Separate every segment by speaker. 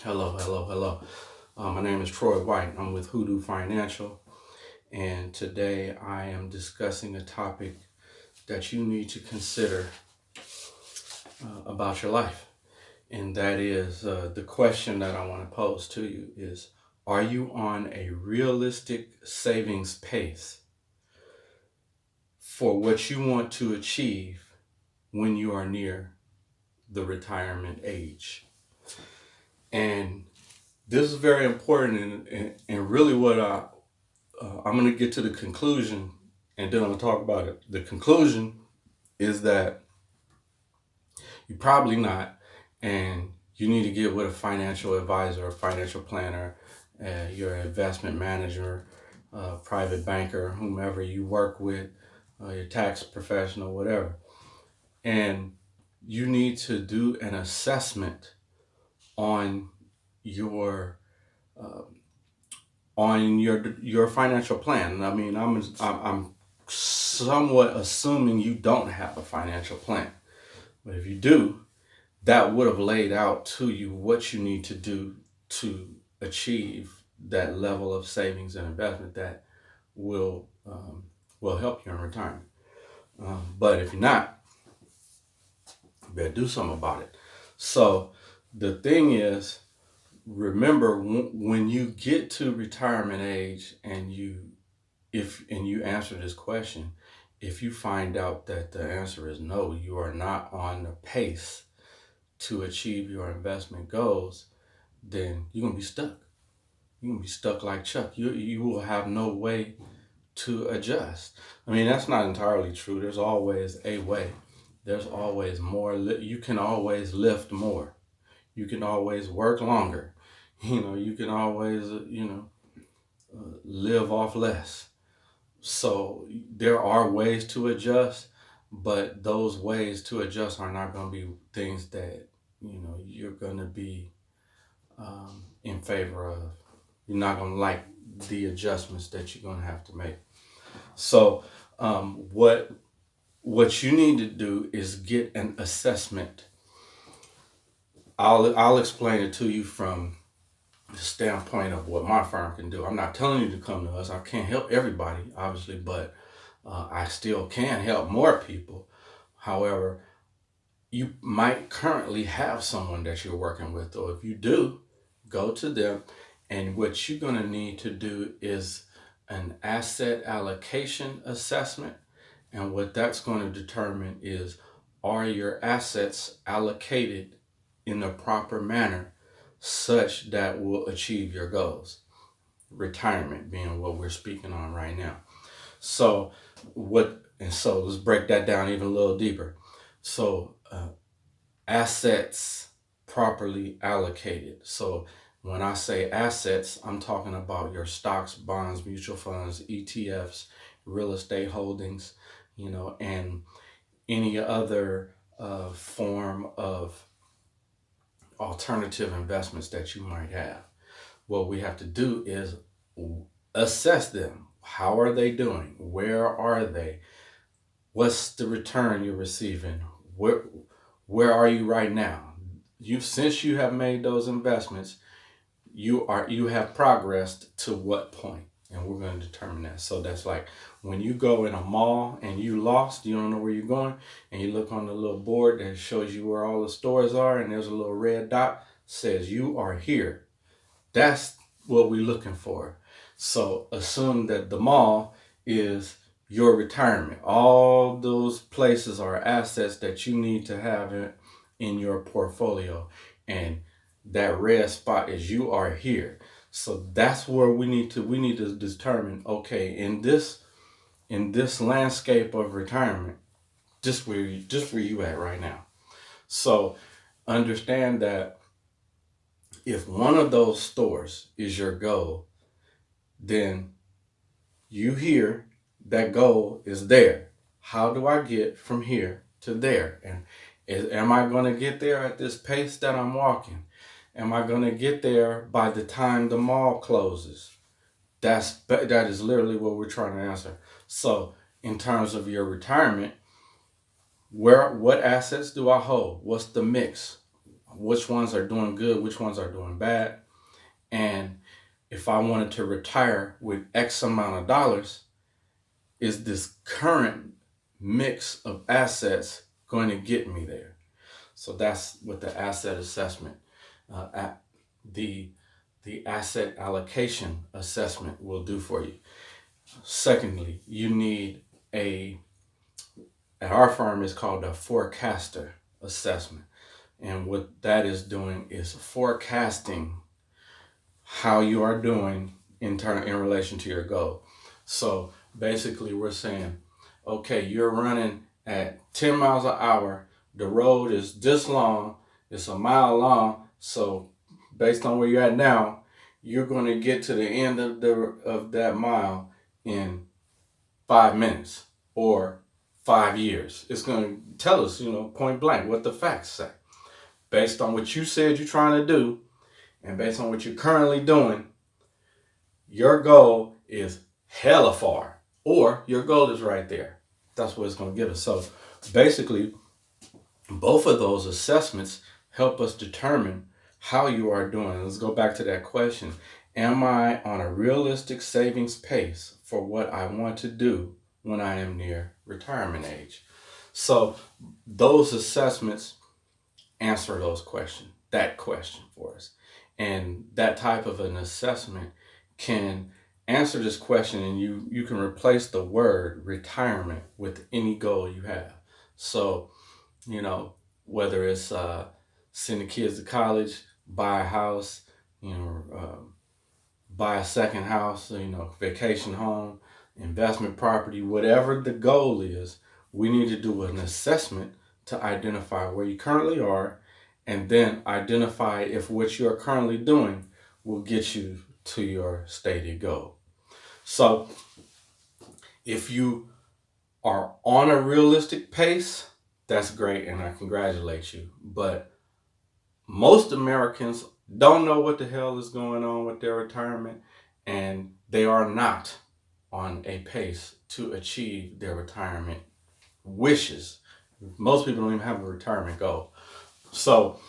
Speaker 1: Hello, hello, hello. My name is Troy White. I'm with Hoodoo Financial, and today I am discussing a topic that you need to consider about your life. And that is the question that I want to pose to you is, are you on a realistic savings pace for what you want to achieve when you are near the retirement age? And this is very important, and really what I'm going to get to the conclusion, and then I'm going to talk about it. The conclusion is that you're probably not, and you need to get with a financial advisor, a financial planner, your investment manager, private banker, whomever you work with, your tax professional, whatever. And you need to do an assessment on your uh, your financial plan. I mean, I'm somewhat assuming you don't have a financial plan, but if you do, that would have laid out to you what you need to do to achieve that level of savings and investment that will will help you in retirement. But if you're not, you better do something about it. So the thing is, remember when you get to retirement age and you answer this question, if you find out that the answer is no, you are not on the pace to achieve your investment goals, then you're gonna be stuck. You're gonna be stuck like Chuck. You will have no way to adjust. I mean, that's not entirely true. There's always a way. There's always more. You can always lift more. You can always work longer. You can always, live off less. So there are ways to adjust, but those ways to adjust are not going to be things that you're going to be in favor of. You're not going to like the adjustments that you're going to have to make. So what you need to do is get an assessment. I'll explain it to you from the standpoint of what my firm can do. I'm not telling you to come to us. I can't help everybody, obviously, but I still can help more people. However, you might currently have someone that you're working with, or if you do, go to them. And what you're going to need to do is an asset allocation assessment. And what that's going to determine is, are your assets allocated in the proper manner such that will achieve your goals? Retirement being what we're speaking on right now. So so let's break that down even a little deeper. So assets properly allocated. So when I say assets, I'm talking about your stocks, bonds, mutual funds, ETFs, real estate holdings, and any other form of alternative investments that you might have. What we have to do is assess them. How are they doing? Where are they? What's the return you're receiving? Where are you right now? Since you have made those investments, you have progressed to what point? And we're going to determine that. So that's like when you go in a mall and you lost, you don't know where you're going, and you look on the little board that shows you where all the stores are, and there's a little red dot says you are here. That's what we're looking for. So assume that the mall is your retirement. All those places are assets that you need to have in your portfolio. And that red spot is you are here. So that's where we need to determine, okay, in this landscape of retirement, just where you at right now. So understand that if one of those stores is your goal, then you hear that goal is there. How do I get from here to there? And am I going to get there at this pace that I'm walking? Am I going to get there by the time the mall closes? That is literally what we're trying to answer. So in terms of your retirement, what assets do I hold? What's the mix? which ones are doing good, which ones are doing bad. And if I wanted to retire with X amount of dollars, is this current mix of assets going to get me there? So that's what the asset assessment, at the asset allocation assessment will do for you. Secondly, you need at our firm is called a forecaster assessment. And what that is doing is forecasting how you are doing in relation to your goal. So basically we're saying, okay, you're running at 10 miles an hour. The road is this long. It's a mile long. So based on where you're at now, you're going to get to the end of that mile in 5 minutes or 5 years. It's going to tell us, point blank what the facts say. Based on what you said you're trying to do and based on what you're currently doing, your goal is hella far or your goal is right there. That's what it's going to give us. So basically, both of those assessments help us determine how you are doing. Let's go back to that question. Am I on a realistic savings pace for what I want to do when I am near retirement age? So those assessments answer that question for us. And that type of an assessment can answer this question, and you can replace the word retirement with any goal you have. So, whether it's send the kids to college, buy a house, buy a second house, vacation home, investment property, whatever the goal is, we need to do an assessment to identify where you currently are and then identify if what you're currently doing will get you to your stated goal. So if you are on a realistic pace, that's great and I congratulate you. But most Americans don't know what the hell is going on with their retirement, and they are not on a pace to achieve their retirement wishes. Most people don't even have a retirement goal. So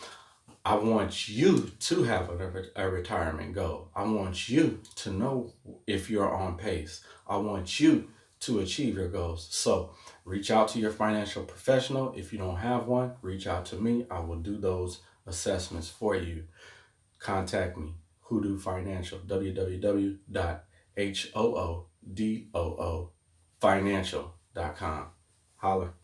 Speaker 1: I want you to have a retirement goal. I want you to know if you're on pace. I want you to achieve your goals. So reach out to your financial professional. If you don't have one, reach out to me. I will do those assessments for you. Contact me, Hoodoo Financial, www.hoodoo financial.com. Holler.